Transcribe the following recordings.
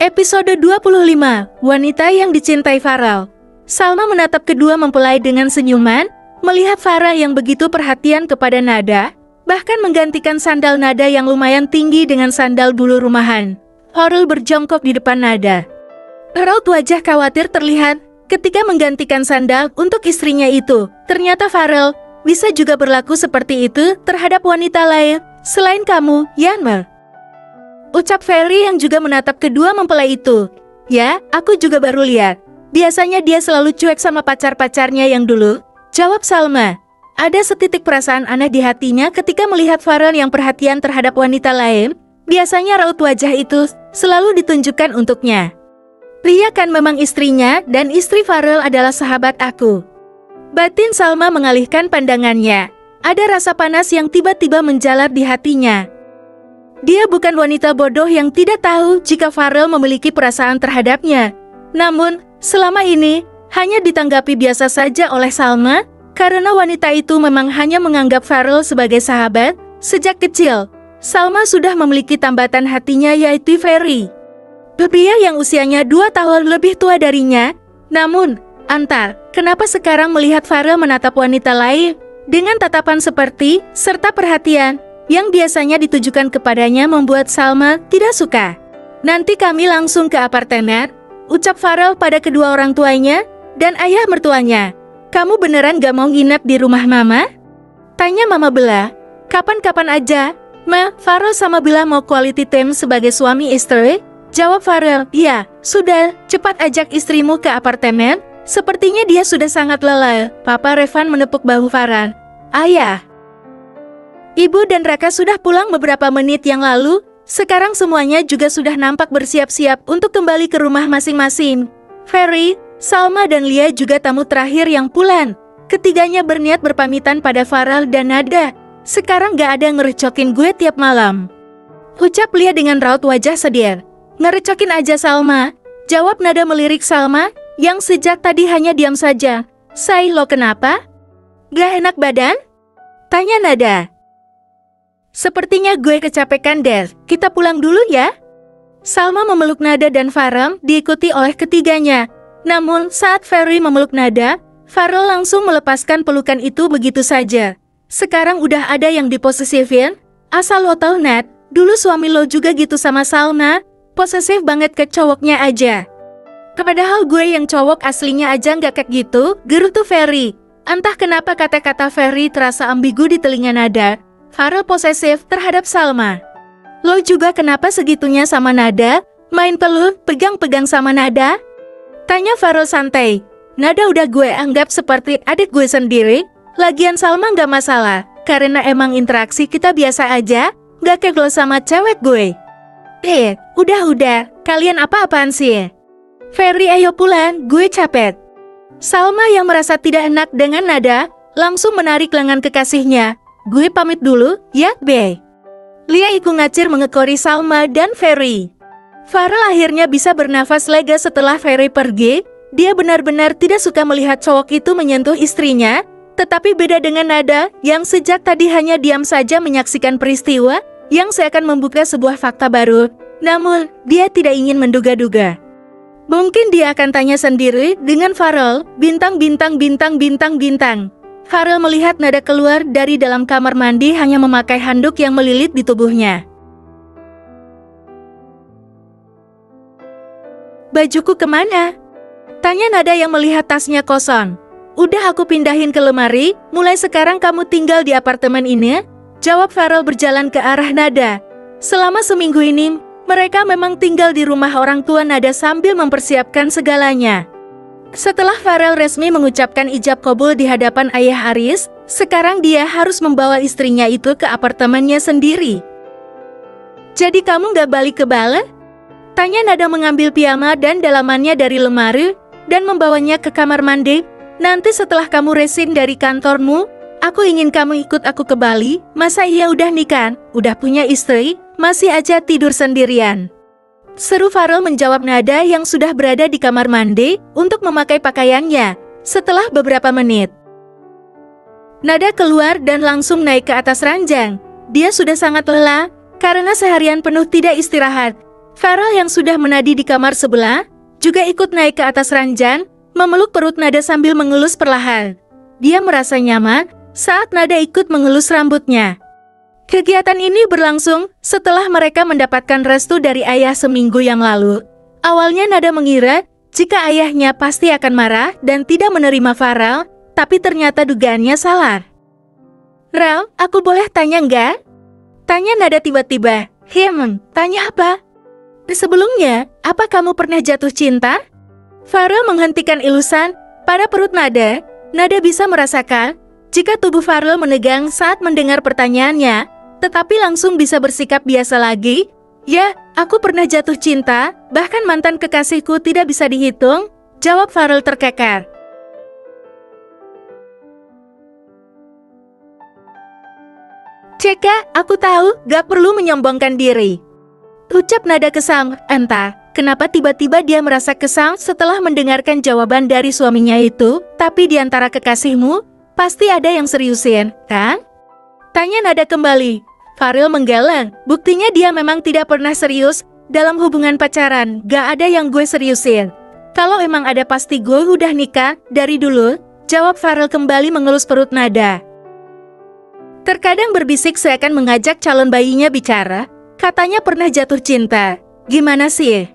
Episode 25, Wanita yang dicintai Farel. Salma menatap kedua mempelai dengan senyuman, melihat Farel yang begitu perhatian kepada Nada, bahkan menggantikan sandal Nada yang lumayan tinggi dengan sandal bulu rumahan. Farel berjongkok di depan Nada. Raut wajah khawatir terlihat ketika menggantikan sandal untuk istrinya itu. Ternyata Farel bisa juga berlaku seperti itu terhadap wanita lain selain kamu, Yanmer. Ucap Ferry yang juga menatap kedua mempelai itu. Ya, aku juga baru lihat. Biasanya dia selalu cuek sama pacar-pacarnya yang dulu. Jawab Salma. Ada setitik perasaan aneh di hatinya ketika melihat Farel yang perhatian terhadap wanita lain. Biasanya raut wajah itu selalu ditunjukkan untuknya. Lia kan memang istrinya dan istri Farel adalah sahabat aku. Batin Salma mengalihkan pandangannya. Ada rasa panas yang tiba-tiba menjalar di hatinya. Dia bukan wanita bodoh yang tidak tahu jika Farel memiliki perasaan terhadapnya. Namun, selama ini, hanya ditanggapi biasa saja oleh Salma, karena wanita itu memang hanya menganggap Farel sebagai sahabat. Sejak kecil, Salma sudah memiliki tambatan hatinya yaitu Ferry. Pria yang usianya 2 tahun lebih tua darinya. Namun, kenapa sekarang melihat Farel menatap wanita lain dengan tatapan seperti, serta perhatian, yang biasanya ditujukan kepadanya membuat Salma tidak suka. Nanti kami langsung ke apartemen, ucap Farel pada kedua orang tuanya dan ayah mertuanya. Kamu beneran gak mau nginep di rumah mama? Tanya Mama Bella. Kapan-kapan aja, Ma. Farel sama Bella mau quality time sebagai suami istri? Jawab Farel. Iya, sudah, cepat ajak istrimu ke apartemen. Sepertinya dia sudah sangat lelah. Papa Revan menepuk bahu Farel. Ayah. Ibu dan Raka sudah pulang beberapa menit yang lalu. Sekarang semuanya juga sudah nampak bersiap-siap untuk kembali ke rumah masing-masing. Ferry, Salma dan Lia juga tamu terakhir yang pulang. Ketiganya berniat berpamitan pada Farel dan Nada. Sekarang gak ada ngerecokin gue tiap malam. Ucap Lia dengan raut wajah sedih. Ngerecokin aja Salma. Jawab Nada melirik Salma, yang sejak tadi hanya diam saja. Say, lo kenapa? Gak enak badan? Tanya Nada. Sepertinya gue kecapekan deh, kita pulang dulu ya? Salma memeluk Nada dan Farel diikuti oleh ketiganya. Namun saat Ferry memeluk Nada, Farel langsung melepaskan pelukan itu begitu saja. Sekarang udah ada yang diposesifin? Asal lo tau Nat, dulu suami lo juga gitu sama Salma, posesif banget ke cowoknya aja. Padahal gue yang cowok aslinya aja nggak kayak gitu, gerutu Ferry. Entah kenapa kata-kata Ferry terasa ambigu di telinga Nada. Farel posesif terhadap Salma. Lo juga kenapa segitunya sama Nada? Main peluk, pegang-pegang sama Nada? Tanya Farel santai. Nada udah gue anggap seperti adik gue sendiri. Lagian Salma gak masalah, karena emang interaksi kita biasa aja. Gak kayak lo sama cewek gue. Udah, kalian apa-apaan sih? Ferry ayo pulang, gue capek. Salma yang merasa tidak enak dengan Nada, langsung menarik lengan kekasihnya. Gue pamit dulu, ya, Be. Lia ikut ngacir mengekori Salma dan Ferry. Farel akhirnya bisa bernafas lega setelah Ferry pergi. Dia benar-benar tidak suka melihat cowok itu menyentuh istrinya. Tetapi beda dengan Nada, yang sejak tadi hanya diam saja menyaksikan peristiwa, yang seakan membuka sebuah fakta baru. Namun, dia tidak ingin menduga-duga. Mungkin dia akan tanya sendiri dengan Farel, bintang-bintang. Farel melihat Nada keluar dari dalam kamar mandi hanya memakai handuk yang melilit di tubuhnya. Bajuku kemana? Tanya Nada yang melihat tasnya kosong. Udah aku pindahin ke lemari, mulai sekarang kamu tinggal di apartemen ini. Jawab Farel berjalan ke arah Nada. Selama seminggu ini, mereka memang tinggal di rumah orang tua Nada sambil mempersiapkan segalanya. Setelah Farel resmi mengucapkan ijab kabul di hadapan ayah Aris, sekarang dia harus membawa istrinya itu ke apartemennya sendiri. Jadi kamu gak balik ke Bala? Tanya Nada mengambil piyama dan dalamannya dari lemari dan membawanya ke kamar mandi. Nanti setelah kamu resign dari kantormu, aku ingin kamu ikut aku ke Bali. Masa iya udah nikah, udah punya istri, masih aja tidur sendirian. Seru Farel menjawab Nada yang sudah berada di kamar mandi untuk memakai pakaiannya. Setelah beberapa menit, Nada keluar dan langsung naik ke atas ranjang. Dia sudah sangat lelah karena seharian penuh tidak istirahat. Farel yang sudah menadi di kamar sebelah, juga ikut naik ke atas ranjang, memeluk perut Nada sambil mengelus perlahan. Dia merasa nyaman saat Nada ikut mengelus rambutnya. Kegiatan ini berlangsung setelah mereka mendapatkan restu dari ayah seminggu yang lalu. Awalnya Nada mengira jika ayahnya pasti akan marah dan tidak menerima Farel, tapi ternyata dugaannya salah. "Rel, aku boleh tanya nggak?" Tanya Nada tiba-tiba. Tanya apa?" "Sebelumnya, apa kamu pernah jatuh cinta?" Farel menghentikan ilusan pada perut Nada. Nada bisa merasakan jika tubuh Farel menegang saat mendengar pertanyaannya, tetapi langsung bisa bersikap biasa lagi. "Ya, aku pernah jatuh cinta, bahkan mantan kekasihku tidak bisa dihitung," jawab Farel terkekar. "Ceka, aku tahu, gak perlu menyombongkan diri," ucap Nada kesal. Entah kenapa tiba-tiba dia merasa kesal setelah mendengarkan jawaban dari suaminya itu. "Tapi di antara kekasihmu, pasti ada yang seriusin, kan?" Tanya Nada kembali. Farel menggeleng. Buktinya dia memang tidak pernah serius dalam hubungan pacaran. "Gak ada yang gue seriusin. Kalau emang ada pasti gue udah nikah dari dulu," jawab Farel kembali mengelus perut Nada. Terkadang berbisik seakan mengajak calon bayinya bicara. Katanya pernah jatuh cinta. "Gimana sih?"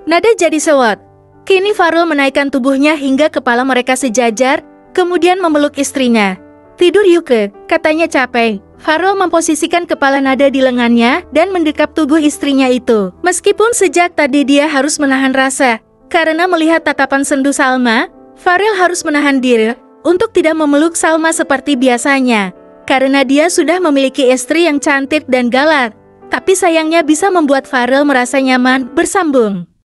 Nada jadi sewot. Kini Farel menaikkan tubuhnya hingga kepala mereka sejajar, kemudian memeluk istrinya. "Tidur yuk," katanya capek. Farel memposisikan kepala Nada di lengannya dan mendekap tubuh istrinya itu. Meskipun sejak tadi dia harus menahan rasa, karena melihat tatapan sendu Salma, Farel harus menahan diri untuk tidak memeluk Salma seperti biasanya. Karena dia sudah memiliki istri yang cantik dan galak, tapi sayangnya bisa membuat Farel merasa nyaman bersambung.